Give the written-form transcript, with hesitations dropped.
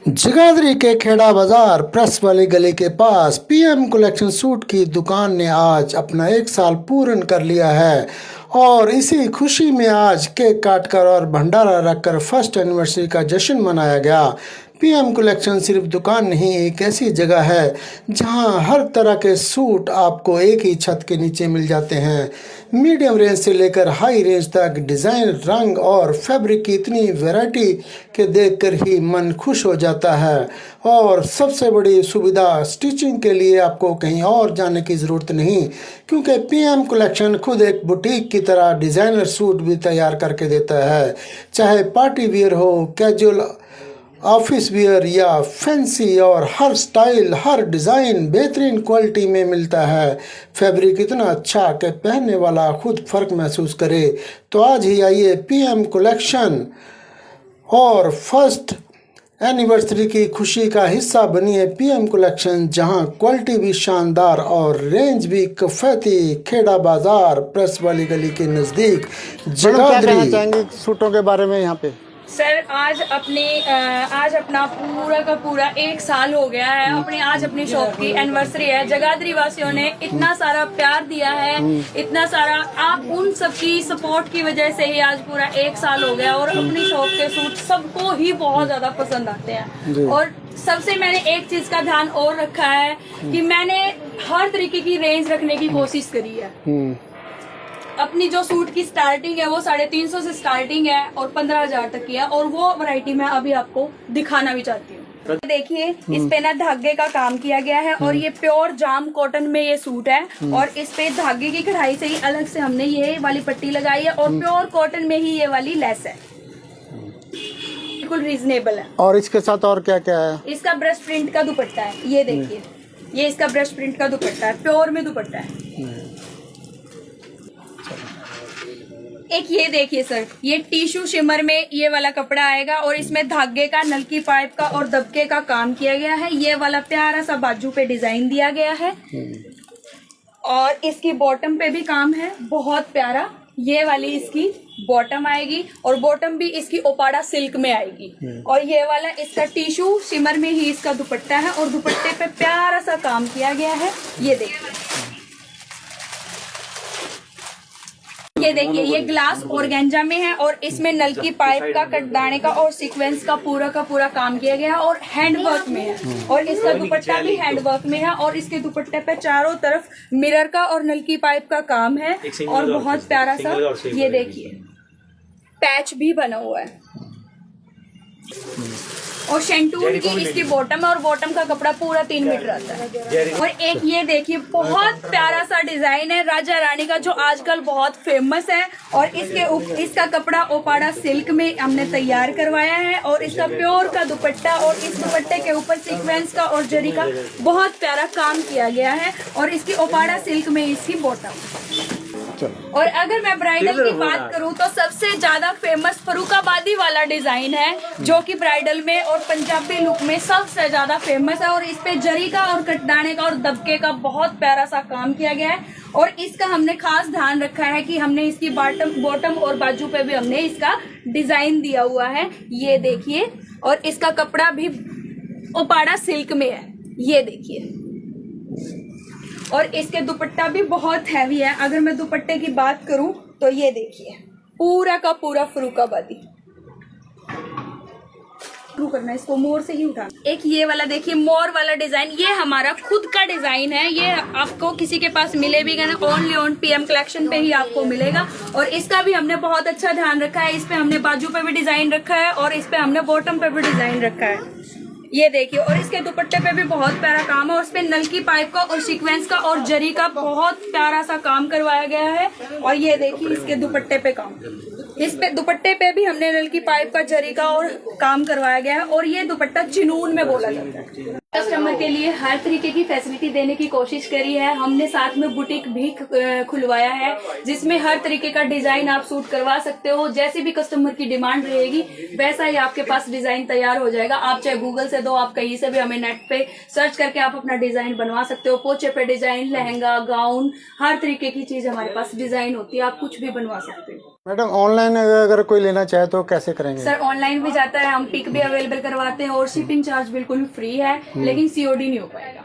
जगाधरी के खेड़ा बाजार प्रेस वाली गली के पास पीएम कलेक्शन सूट की दुकान ने आज अपना 1 साल पूर्ण कर लिया है और इसी खुशी में आज केक काटकर और भंडारा रखकर फर्स्ट एनिवर्सरी का जश्न मनाया गया। पीएम कलेक्शन सिर्फ दुकान नहीं, एक ऐसी जगह है जहां हर तरह के सूट आपको एक ही छत के नीचे मिल जाते हैं। मीडियम रेंज से लेकर हाई रेंज तक डिज़ाइन, रंग और फैब्रिक की इतनी वैरायटी के देखकर ही मन खुश हो जाता है। और सबसे बड़ी सुविधा, स्टिचिंग के लिए आपको कहीं और जाने की ज़रूरत नहीं, क्योंकि पीएम कलेक्शन खुद एक बुटीक की तरह डिज़ाइनर सूट भी तैयार करके देता है। चाहे पार्टी वियर हो, कैजुअल, ऑफिस वियर या फैंसी, और हर स्टाइल, हर डिज़ाइन बेहतरीन क्वालिटी में मिलता है। फैब्रिक इतना अच्छा कि पहनने वाला खुद फ़र्क महसूस करे। तो आज ही आइए पीएम कलेक्शन और फर्स्ट एनिवर्सरी की खुशी का हिस्सा बनिए पीएम कलेक्शन, जहां क्वालिटी भी शानदार और रेंज भी किफायती। खेड़ा बाजार प्रेस वाली गली के नज़दीक जगाधरी। क्या कहना चाहेंगे सूटों के बारे में यहाँ पे? सर आज अपना पूरा का पूरा 1 साल हो गया है। आज अपनी शॉप की एनिवर्सरी है। जगाधरी वासियों ने इतना सारा प्यार दिया है, इतना सारा, आप उन सबकी सपोर्ट की वजह से ही आज पूरा 1 साल हो गया। और अपनी शॉप के सूट सबको ही बहुत ज्यादा पसंद आते हैं। और सबसे मैंने एक चीज का ध्यान और रखा है कि मैंने हर तरीके की रेंज रखने की कोशिश करी है। अपनी जो सूट की स्टार्टिंग है वो 350 से स्टार्टिंग है और 15,000 तक की है, और वो वैरायटी मैं अभी आपको दिखाना भी चाहती हूँ। देखिए, इस पे ना धागे का काम किया गया है और ये प्योर जाम कॉटन में ये सूट है। और इस पे धागे की कढ़ाई से ही अलग से हमने ये वाली पट्टी लगाई है और प्योर कॉटन में ही ये वाली लेस है। बिल्कुल रीजनेबल है। और इसके साथ और क्या क्या है? इसका ब्रश प्रिंट का दुपट्टा है, ये देखिए, ये इसका ब्रश प्रिंट का दुपट्टा है, प्योर में दुपट्टा है। एक ये देखिए सर, ये टिश्यू शिमर में ये वाला कपड़ा आएगा और इसमें धागे का, नलकी पाइप का और दबके का काम किया गया है। ये वाला प्यारा सा बाजू पे डिजाइन दिया गया है और इसकी बॉटम पे भी काम है बहुत प्यारा। ये वाली इसकी बॉटम आएगी और बॉटम भी इसकी ओपाड़ा सिल्क में आएगी। और ये वाला इसका टिश्यू शिमर में ही इसका दुपट्टा है और दुपट्टे पे प्यारा सा काम किया गया है। ये देखिए, ये देखिए, ये ग्लास ऑर्गेंजा में है और इसमें नलकी पाइप का, कटदाने का और सीक्वेंस का पूरा काम किया गया है और हैंडवर्क में है। और इसका दुपट्टा भी हैंडवर्क में है और इसके दुपट्टे पे चारों तरफ मिरर का और नलकी पाइप का काम है और बहुत प्यारा सा, ये देखिए, पैच भी बना हुआ है। और शेंटून की इसकी बॉटम है और बॉटम का कपड़ा पूरा 3 मीटर आता है। और एक ये देखिए, बहुत प्यारा सा डिजाइन है राजा रानी का, जो आजकल बहुत फेमस है। और इसका कपड़ा ओपाड़ा सिल्क में हमने तैयार करवाया है और इसका प्योर का दुपट्टा और इस दुपट्टे के ऊपर सीक्वेंस का और जरी का बहुत प्यारा काम किया गया है और इसकी ओपाड़ा सिल्क में इसकी बॉटम। और अगर मैं ब्राइडल की बात करूं तो सबसे ज्यादा फेमस फरुखाबादी वाला डिजाइन है, जो कि ब्राइडल में और पंजाबी लुक में सबसे ज्यादा फेमस है। और इस पे जरी का और कटदाने का और दबके का बहुत प्यारा सा काम किया गया है। और इसका हमने खास ध्यान रखा है कि हमने इसकी बॉटम और बाजू पे भी हमने इसका डिजाइन दिया हुआ है, ये देखिए। और इसका कपड़ा भी ओपाड़ा सिल्क में है, ये देखिए। और इसके दुपट्टा भी बहुत हैवी है। अगर मैं दुपट्टे की बात करूं तो ये देखिए, पूरा का पूरा फरुखाबादी। शुरू करना, इसको मोर से ही उठाना। एक ये वाला देखिए, मोर वाला डिजाइन, ये हमारा खुद का डिजाइन है। ये आपको किसी के पास मिले भी ना, ओनली ऑन पीएम कलेक्शन पे ही आपको मिलेगा। और इसका भी हमने बहुत अच्छा ध्यान रखा है। इस पे हमने बाजू पे भी डिजाइन रखा है और इस पे हमने बॉटम पे भी डिजाइन रखा है, ये देखिए। और इसके दुपट्टे पे भी बहुत प्यारा काम है और इस पे नलकी पाइप का और सीक्वेंस का और जरी का बहुत प्यारा सा काम करवाया गया है। और ये देखिए, इसके दुपट्टे पे काम, इस पे दुपट्टे पे भी हमने नलकी पाइप का, जरी का और काम करवाया गया है। और ये दुपट्टा चिनून में बोला जाता है। कस्टमर के लिए हर तरीके की फैसिलिटी देने की कोशिश करी है। हमने साथ में बुटीक भी खुलवाया है जिसमें हर तरीके का डिजाइन आप सूट करवा सकते हो। जैसे भी कस्टमर की डिमांड रहेगी वैसा ही आपके पास डिजाइन तैयार हो जाएगा। आप चाहे गूगल से दो, आप कहीं से भी हमें नेट पे सर्च करके आप अपना डिजाइन बनवा सकते हो। पोचे पे डिजाइन, लहंगा, गाउन, हर तरीके की चीज हमारे पास डिजाइन होती है। आप कुछ भी बनवा सकते हो। मैडम ऑनलाइन अगर कोई लेना चाहे तो कैसे करेंगे? सर ऑनलाइन भी जाता है, हम पिक भी अवेलेबल करवाते हैं और शिपिंग चार्ज बिल्कुल फ्री है, लेकिन सीओडी नहीं हो पाएगा।